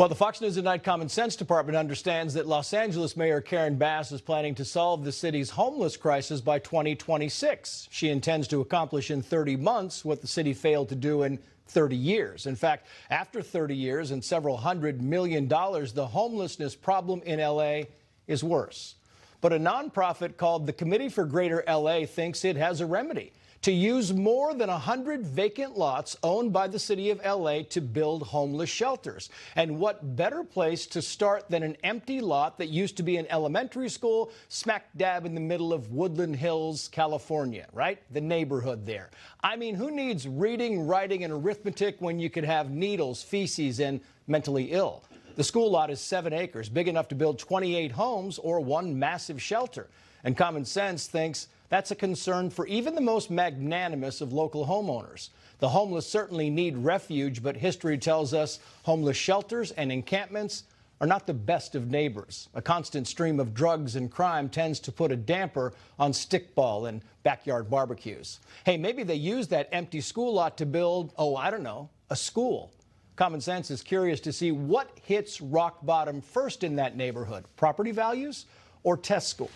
Well, the Fox News at Night Common Sense Department understands that Los Angeles Mayor Karen Bass is planning to solve the city's homeless crisis by 2026. She intends to accomplish in 30 months what the city failed to do in 30 years. In fact, after 30 years and several $100 million, the homelessness problem in L.A. is worse. But a nonprofit called the Committee for Greater L.A. thinks it has a remedy: to use more than 100 vacant lots owned by the city of L.A. to build homeless shelters. And what better place to start than an empty lot that used to be an elementary school smack dab in the middle of Woodland Hills, California, right? The neighborhood there. I mean, who needs reading, writing, and arithmetic when you could have needles, feces, and mentally ill? The school lot is 7 acres, big enough to build 28 homes or one massive shelter. And Common Sense thinks that's a concern for even the most magnanimous of local homeowners. The homeless certainly need refuge, but history tells us homeless shelters and encampments are not the best of neighbors. A constant stream of drugs and crime tends to put a damper on stickball and backyard barbecues. Hey, maybe they use that empty school lot to build, oh, I don't know, a school. Common Sense is curious to see what hits rock bottom first in that neighborhood: property values or test school.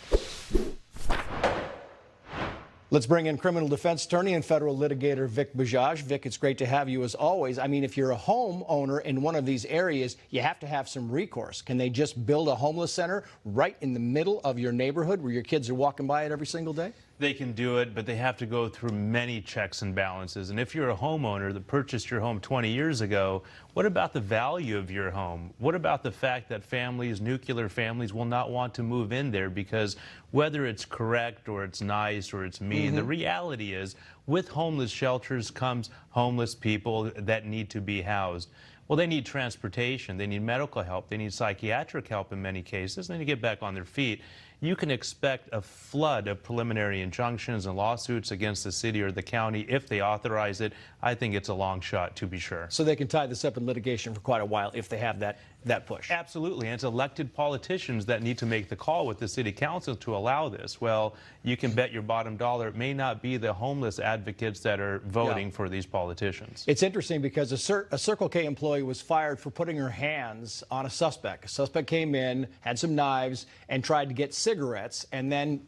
Let's bring in criminal defense attorney and federal litigator Vikas Bajaj. Vic, it's great to have you as always. I mean, if you're a homeowner in one of these areas, you have to have some recourse. Can they just build a homeless center right in the middle of your neighborhood where your kids are walking by it every single day? They can do it, but they have to go through many checks and balances. And if you're a homeowner that purchased your home 20 years ago, what about the value of your home? What about the fact that families, nuclear families, will not want to move in there because whether it's correct or it's nice or it's mean, the reality is with homeless shelters comes homeless people that need to be housed. Well, they need transportation, they need medical help, they need psychiatric help in many cases, and they need to get back on their feet. You can expect a flood of preliminary injunctions and lawsuits against the city or the county if they authorize it. I think it's a long shot, to be sure. So they can tie this up in litigation for quite a while if they have that push. Absolutely, and it's elected politicians that need to make the call with the city council to allow this. Well, you can bet your bottom dollar it may not be the homeless advocates that are voting for these politicians. It's interesting because a Circle K employee was fired for putting her hands on a suspect. A suspect came in, had some knives, and tried to get cigarettes, and then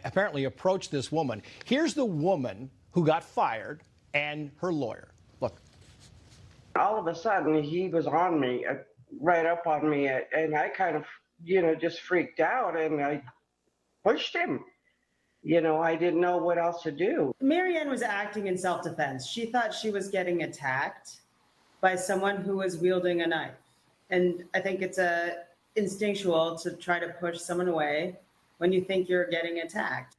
apparently approached this woman. Here's the woman who got fired and her lawyer. Look. All of a sudden, he was on me, right up on me, and I kind of, just freaked out, and I pushed him. I didn't know what else to do. Marianne was acting in self-defense. She thought she was getting attacked by someone who was wielding a knife. And I think it's instinctual to try to push someone away when you think you're getting attacked.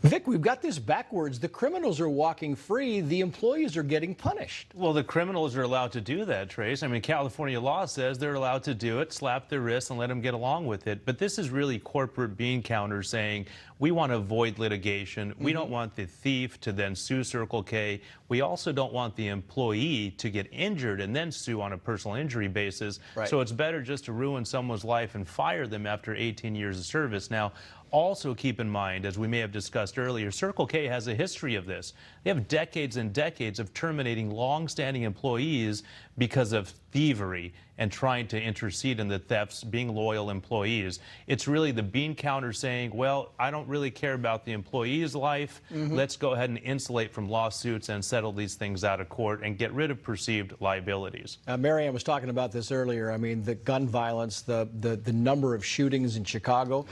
Vic, we've got this backwards. The criminals are walking free. The employees are getting punished. Well, the criminals are allowed to do that, Trace. I mean, California law says they're allowed to do it, slap their wrists and let them get along with it. But this is really corporate bean counters saying, we want to avoid litigation. We don't want the thief to then sue Circle K. We also don't want the employee to get injured and then sue on a personal injury basis. Right. So it's better just to ruin someone's life and fire them after 18 years of service. Now, also keep in mind, as we may have discussed earlier, Circle K has a history of this. They have decades and decades of terminating long-standing employees because of thievery and trying to intercede in the thefts, being loyal employees. It's really the bean counter saying, well, I don't really care about the employee's life. Let's go ahead and insulate from lawsuits and settle these things out of court and get rid of perceived liabilities. Marianne was talking about this earlier. I mean, the gun violence, the number of shootings in Chicago.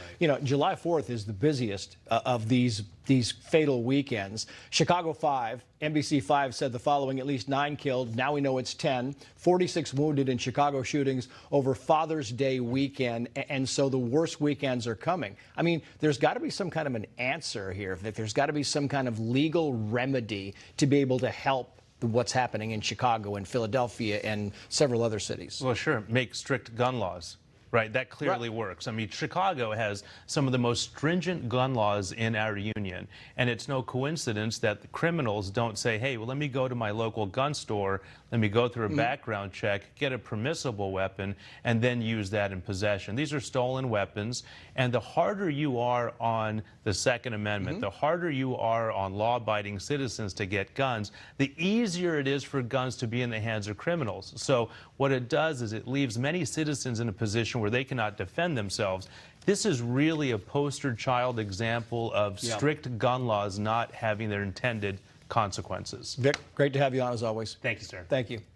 July 4th is the busiest of these fatal weekends. Chicago 5, NBC 5 said the following: at least 9 killed. Now we know it's 10. 46 wounded in Chicago shootings over Father's Day weekend. And so the worst weekends are coming. I mean, there's got to be some kind of an answer here. There's got to be some kind of legal remedy to be able to help what's happening in Chicago and Philadelphia and several other cities. Well, sure. Make strict gun laws. right? That clearly works. I mean, Chicago has some of the most stringent gun laws in our union, and it's no coincidence that the criminals don't say, hey, well, let me go to my local gun store, let me go through a background check, get a permissible weapon, and then use that in possession. These are stolen weapons, and the harder you are on the Second Amendment, the harder you are on law-abiding citizens to get guns, the easier it is for guns to be in the hands of criminals. So what it does is it leaves many citizens in a position where they cannot defend themselves. This is really a poster child example of strict gun laws not having their intended consequences. Vic, great to have you on as always. Thank you, sir. Thank you.